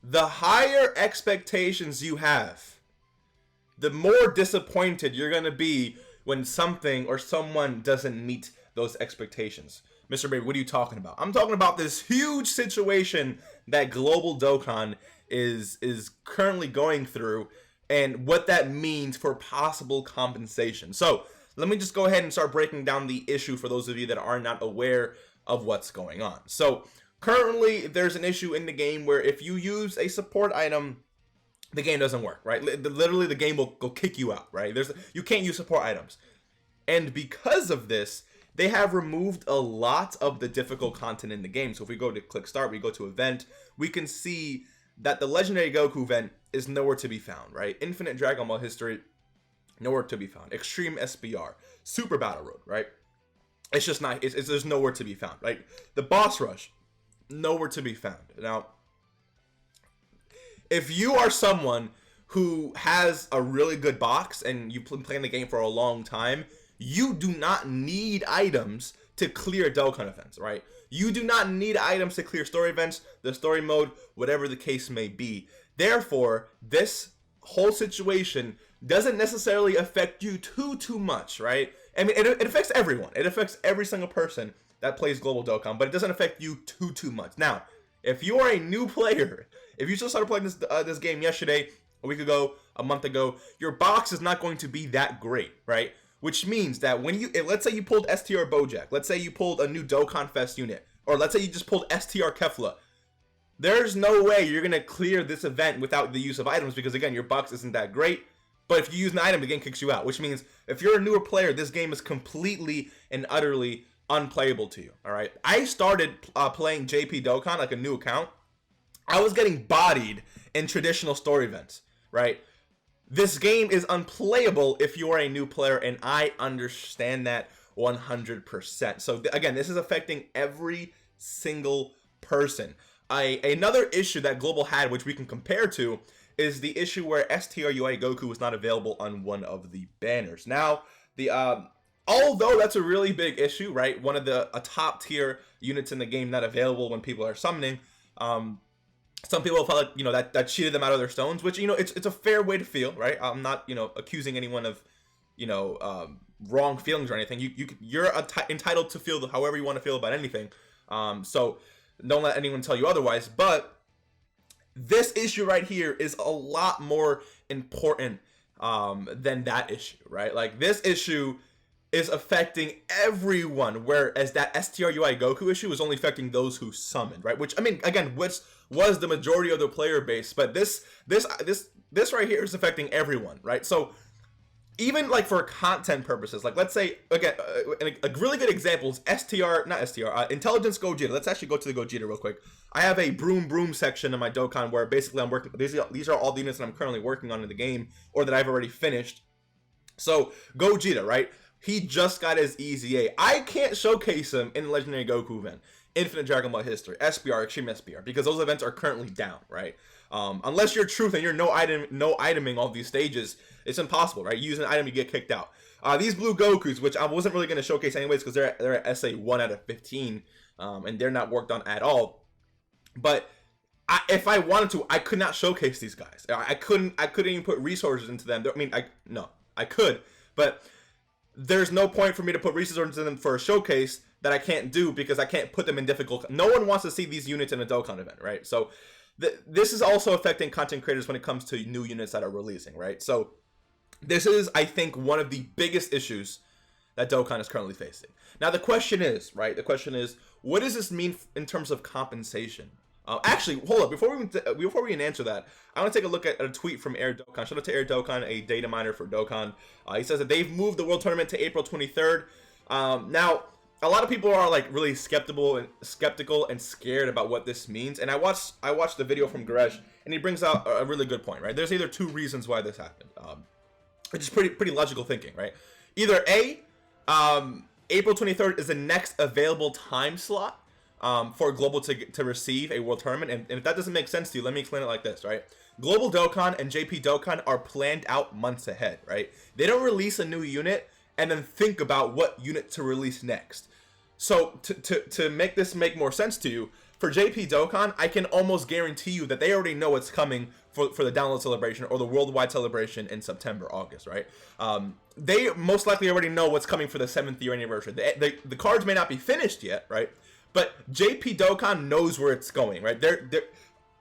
the higher expectations you have, the more disappointed you're going to be when something or someone doesn't meet those expectations. Mr. Baby, what are you talking about? I'm talking about this huge situation that Global Dokkan is currently going through and what that means for possible compensation. So let me just go ahead and start breaking down the issue for those of you that are not aware of what's going on. So currently there's an issue in the game where if you use a support item, the game doesn't work, right? Literally the game will kick you out, right? You can't use support items. And because of this, they have removed a lot of the difficult content in the game. So if we go to click start, we go to event, we can see that the Legendary Goku event is nowhere to be found, right? Infinite Dragon Ball History, nowhere to be found. Extreme SBR, Super Battle Road, right? It's just not, there's nowhere to be found, right? The Boss Rush, nowhere to be found. Now, if you are someone who has a really good box and you've been playing the game for a long time, you do not need items to clear Dokkan events, right? You do not need items to clear story events, the story mode, whatever the case may be. Therefore, this whole situation doesn't necessarily affect you too much, right? I mean, it affects everyone. It affects every single person that plays Global Dokkan, but it doesn't affect you too much. Now, if you are a new player, if you just started playing this game yesterday, a week ago, a month ago, your box is not going to be that great, right? Which means that when let's say you pulled STR Bojack, let's say you pulled a new Dokkan Fest unit, or let's say you just pulled STR Kefla, there's no way you're going to clear this event without the use of items because, again, your box isn't that great. But if you use an item, the game kicks you out, which means if you're a newer player, this game is completely and utterly unplayable to you, all right? I started playing JP Dokkan, like a new account. I was getting bodied in traditional story events, right? This game is unplayable if you are a new player, and I understand that 100%. So again, this is affecting every single person. Another issue that Global had, which we can compare to, is the issue where STR UI Goku was not available on one of the banners. Now, although that's a really big issue, right? One of the top tier units in the game not available when people are summoning. Some people felt like, you know, that cheated them out of their stones, which, you know, it's a fair way to feel, right? I'm not, you know, accusing anyone of, you know, wrong feelings or anything. You're entitled to feel however you want to feel about anything. So don't let anyone tell you otherwise. But this issue right here is a lot more important than that issue, right? Like, this issue is affecting everyone, whereas that STR UI Goku issue is only affecting those who summoned, right? Which, I mean, again, which was the majority of the player base, but this right here is affecting everyone, right? So even like for content purposes, like let's say, again, a really good example is Intelligence Gogeta. Let's actually go to the Gogeta real quick. I have a broom section in my Dokkan where basically I'm working, these are all the units that I'm currently working on in the game, or that I've already finished. So Gogeta, right? He just got his EZA. I can't showcase him in the Legendary Goku event, Infinite Dragon Ball History, SBR, Extreme SBR, because those events are currently down, right? Unless you're Truth and you're no iteming all these stages, it's impossible, right? You use an item, you get kicked out. These blue Gokus, which I wasn't really going to showcase anyways because they're at SA 1 out of 15, and they're not worked on at all. But if I wanted to, I could not showcase these guys. I couldn't even put resources into them. I mean, I could, but there's no point for me to put resources in them for a showcase that I can't do because I can't put them in difficult. No one wants to see these units in a Dokkan event, right? So this is also affecting content creators when it comes to new units that are releasing, right? So this is, I think, one of the biggest issues that Dokkan is currently facing. Now the question is, right? The question is, what does this mean in terms of compensation? Actually, hold up. Before we even answer that, I want to take a look at a tweet from Air Dokkan. Shout out to Air Dokkan, a data miner for Dokkan. He says that they've moved the World Tournament to April 23rd. Now, a lot of people are like really skeptical and scared about what this means. And I watched the video from Garesh, and he brings out a really good point, right? There's either two reasons why this happened, which is pretty logical thinking, right? Either A, April 23rd is the next available time slot for Global to receive a World Tournament, and if that doesn't make sense to you, let me explain it like this, right? Global Dokkan and JP Dokkan are planned out months ahead, right? They don't release a new unit and then think about what unit to release next. So to make this make more sense to you, for JP Dokkan, I can almost guarantee you that they already know what's coming for the download celebration or the worldwide celebration in September, August, right? They most likely already know what's coming for the 7th year anniversary. The cards may not be finished yet, right? But JP Dokkan knows where it's going, right?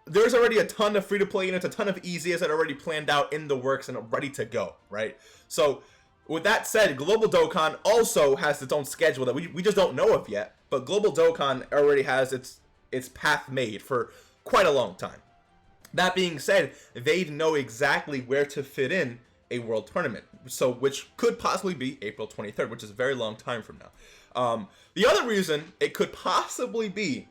There's already a ton of free-to-play units, a ton of EZs that are already planned out in the works and ready to go, right? So with that said, Global Dokkan also has its own schedule that we just don't know of yet. But Global Dokkan already has its path made for quite a long time. That being said, they know exactly where to fit in a world tournament, so which could possibly be April 23rd, which is a very long time from now. The other reason it could possibly be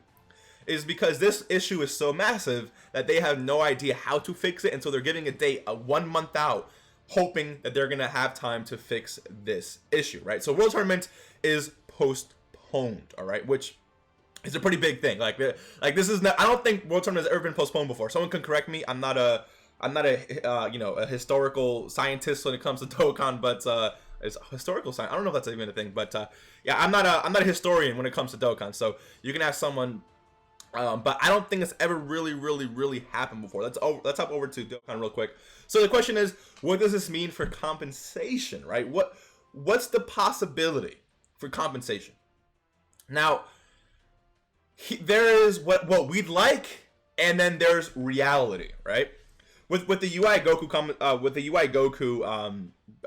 is because this issue is so massive that they have no idea how to fix it, and so they're giving a date 1 month out, hoping that they're gonna have time to fix this issue, right? So World Tournament is postponed, all right, which is a pretty big thing. Like this is not, I don't think World Tournament has ever been postponed before. Someone can correct me. I'm not a you know, a historical scientist when it comes to Dokkan, but it's historical science. I don't know if that's even a thing, but yeah, I'm not a historian when it comes to Dokkan. So you can ask someone. But I don't think it's ever really happened before. Let's hop over to Dokkan real quick. So the question is, what does this mean for compensation, right? What's the possibility for compensation? Now, there is what we'd like, and then there's reality, right? With the UI Goku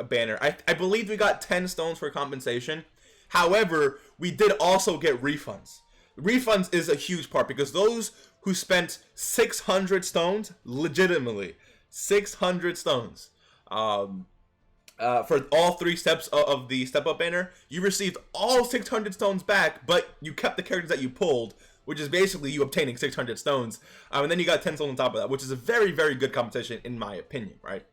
banner, I believe we got 10 stones for compensation. However, we did also get refunds. Refunds is a huge part because those who spent 600 stones, legitimately 600 stones, for all 3 steps of the step up banner, you received all 600 stones back, but you kept the characters that you pulled, which is basically you obtaining 600 stones, and then you got 10 stones on top of that, which is a very good competition in my opinion, right?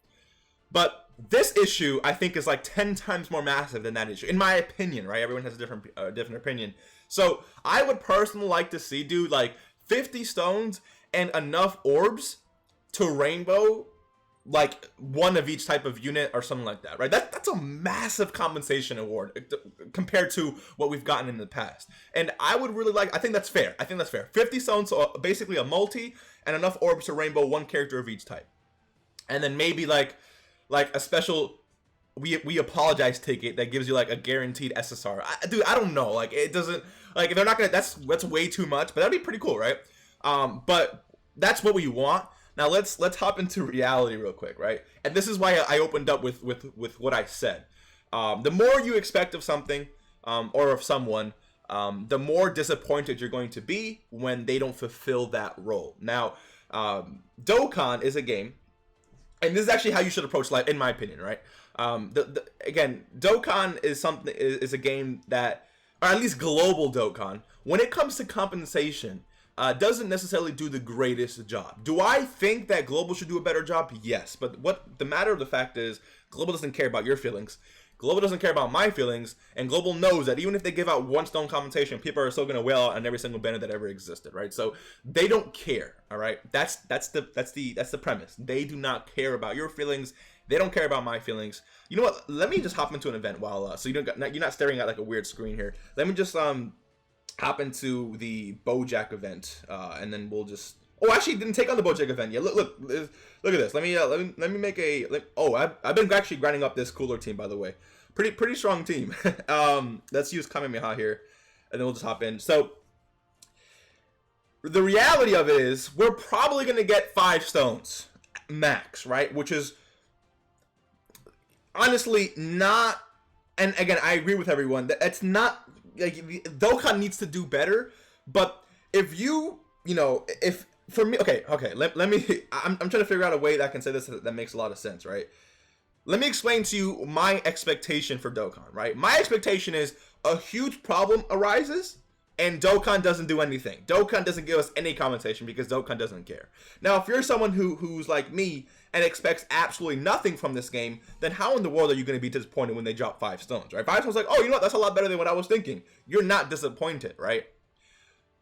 But this issue, I think, is like 10 times more massive than that issue, in my opinion, right? Everyone has a different opinion. So I would personally like to see, dude, like 50 stones and enough orbs to rainbow like 1 of each type of unit or something like that, right? That's a massive compensation award compared to what we've gotten in the past. And I would really like, I think that's fair. 50 stones, so basically a multi, and enough orbs to rainbow 1 character of each type. And then maybe like a special we apologize ticket that gives you like a guaranteed SSR. Dude, I don't know. Like, it doesn't, like, they're not gonna, that's way too much, but that'd be pretty cool, right? But that's what we want. Now let's hop into reality real quick, right? And this is why I opened up with what I said. The more you expect of something, or of someone, the more disappointed you're going to be when they don't fulfill that role. Now, Dokkan is a game, and this is actually how you should approach life, in my opinion, right? Again, Dokkan is a game that, or at least global Dokkan, when it comes to compensation, doesn't necessarily do the greatest job. Do I think that Global should do a better job? Yes, but what the matter of the fact is, Global doesn't care about your feelings. Global doesn't care about my feelings, and Global knows that even if they give out 1 stone compensation, people are still gonna wail out on every single banner that ever existed, right? So they don't care, all right? That's the premise. They do not care about your feelings. They don't care about my feelings. You know what? Let me just hop into an event while so you're not staring at like a weird screen here. Let me just hop into the Bojack event, and then we'll just. Oh, actually, didn't take on the Bojack event yet. Look at this. Let me make a. I've been actually grinding up this cooler team, by the way. Pretty strong team. Let's use Kamehameha here, and then we'll just hop in. So the reality of it is, we're probably gonna get 5 stones max, right? Which is honestly not. And again, I agree with everyone that it's not. Like, Dokkan needs to do better, but if if for me, okay, let me, I'm trying to figure out a way that I can say this that makes a lot of sense, right? Let me explain to you my expectation for Dokkan, right? My expectation is a huge problem arises, and Dokkan doesn't do anything. Dokkan doesn't give us any compensation because Dokkan doesn't care. Now, if you're someone who's like me and expects absolutely nothing from this game, then how in the world are you going to be disappointed when they drop 5 stones, right? 5 stones, like, oh, you know what? That's a lot better than what I was thinking. You're not disappointed, right?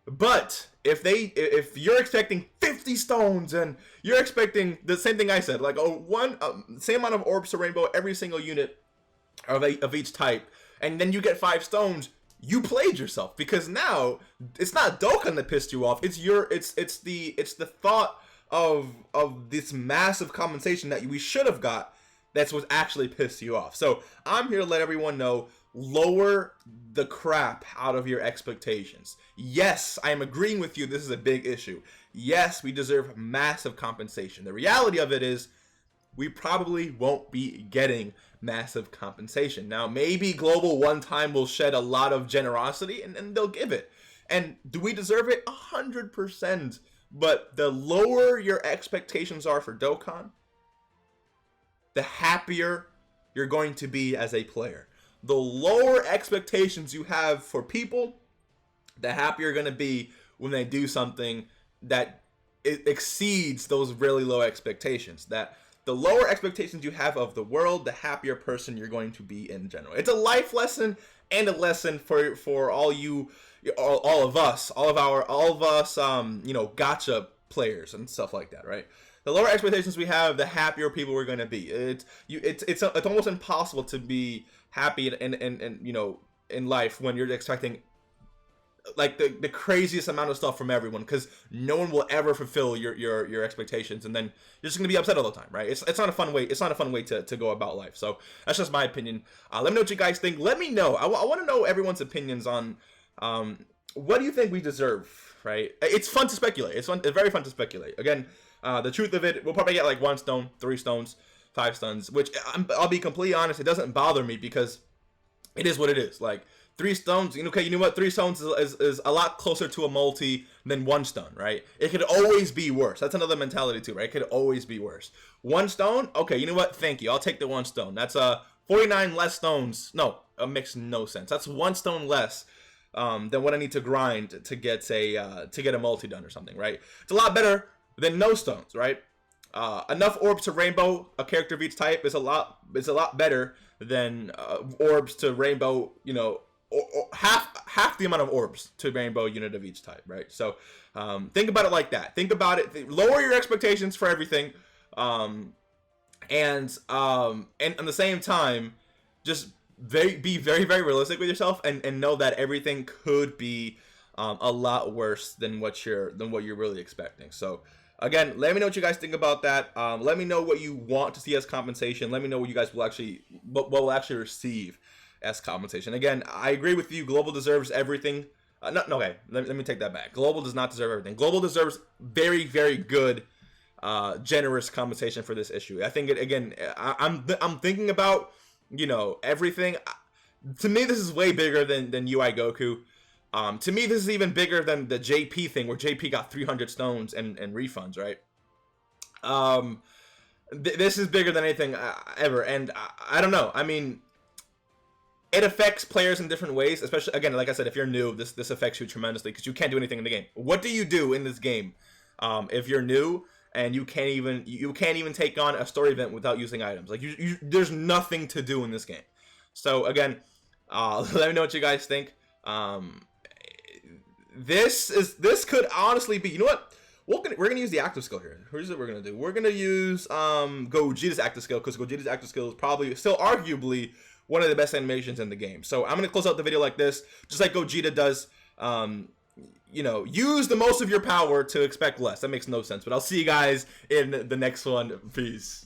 But if you're expecting 50 stones and you're expecting the same thing I said, like same amount of orbs to rainbow every single unit of each type, and then you get 5 stones, you played yourself, because now it's not Dokkan that pissed you off. It's the thought of this massive compensation that we should have got. That's what actually pissed you off. So I'm here to let everyone know, lower the crap out of your expectations. Yes, I am agreeing with you. This is a big issue. Yes, we deserve massive compensation. The reality of it is, we probably won't be getting massive compensation. Now, maybe Global one time will shed a lot of generosity and they'll give it. And do we deserve it? 100%. But the lower your expectations are for Dokkan, the happier you're going to be as a player. The lower expectations you have for people, the happier you're going to be when they do something that it exceeds those really low expectations. That the lower expectations you have of the world, the happier person you're going to be in general. It's a life lesson and a lesson for all of us, you know, gacha players and stuff like that, right? The lower expectations we have, the happier people we're going to be. It's almost impossible to be happy in you know, in life when you're expecting like the craziest amount of stuff from everyone, because no one will ever fulfill your expectations, and then you're just gonna be upset all the time, right? It's not a fun way. It's not a fun way to go about life. So that's just my opinion. Let me know what you guys think. Let me know. I want to know everyone's opinions on what do you think we deserve, right? It's fun to speculate. It's very fun to speculate. Again, the truth of it, we'll probably get like 1 stone, 3 stones, 5 stones, which I'll be completely honest, it doesn't bother me, because it is what it is. Like 3 stones, okay, you know what? 3 stones is a lot closer to a multi than 1 stone, right? It could always be worse. That's another mentality too, right? It could always be worse. 1 stone, okay, you know what? Thank you. I'll take the 1 stone. That's 49 less stones. No, it makes no sense. That's 1 stone less than what I need to grind to get a multi done or something, right? It's a lot better than no stones, right? Enough orbs to rainbow a character of each type is a lot better than orbs to rainbow, you know, or half the amount of orbs to rainbow unit of each type, right? So think about it like that. Think about it. Lower your expectations for everything, and at the same time, just be very realistic with yourself, and know that everything could be a lot worse than what you're really expecting. So again, let me know what you guys think about that. Let me know what you want to see as compensation. Let me know what you guys will actually receive as compensation. Again, I agree with you. Global deserves everything. Okay, let me take that back. Global does not deserve everything. Global deserves very good, generous compensation for this issue. I think I'm thinking about, you know, everything. To me, this is way bigger than UI Goku. To me, this is even bigger than the JP thing, where JP got 300 stones and refunds, right? This is bigger than anything ever, and I don't know. I mean, it affects players in different ways, especially, again, like I said, if you're new, this affects you tremendously, because you can't do anything in the game. What do you do in this game if you're new and you can't even take on a story event without using items? Like, there's nothing to do in this game. So again, let me know what you guys think. This could honestly be, you know what, we're gonna use the active skill here. Here's what we're gonna do. We're gonna use Gogeta's active skill, because Gogeta's active skill is probably still arguably one of the best animations in the game. So I'm gonna close out the video like this, just like Gogeta does. You know, use the most of your power to expect less. That makes no sense, but I'll see you guys in the next one. Peace.